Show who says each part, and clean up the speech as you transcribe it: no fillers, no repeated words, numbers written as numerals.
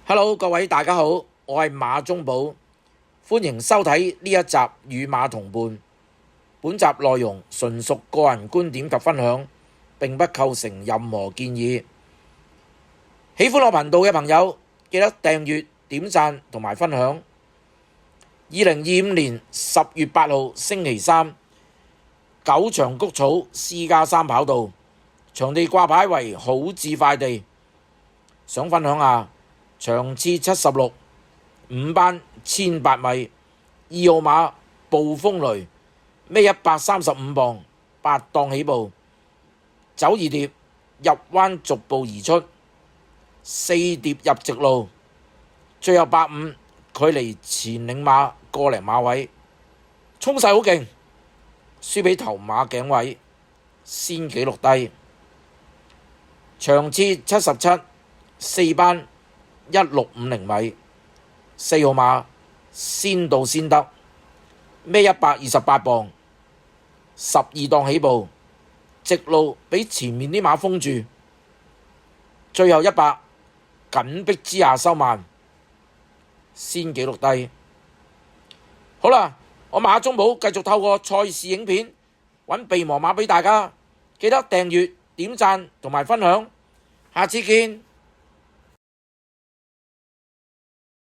Speaker 1: Hello，各位大家好，我係馬中寶，歡迎收睇呢一集與馬同伴。本集內容純屬個人觀點及分享，並不構成任何建議。喜歡我頻道嘅朋友，記得訂閱、點讚同埋分享。2025年10月8號星期三，九場谷草 C+3 跑道，場地掛牌為好至快地。想分享下場次76， 5班1800米，2號馬暴風雷，孭135磅，8檔起步，走2碟，入彎逐步而出，4碟入直路，最後85，距離前領馬個零馬位，衝勢好勁，輸俾頭馬頸位，先紀錄低。場次77， 4班1650米，4號馬先到先得，孭128磅，12檔起步，直路俾前面啲馬封住，最後100緊逼之下收慢，先紀錄低。好啦，我馬中寶繼續透過賽事影片揾備忘馬俾大家，記得訂閱、點讚同埋分享，下次見。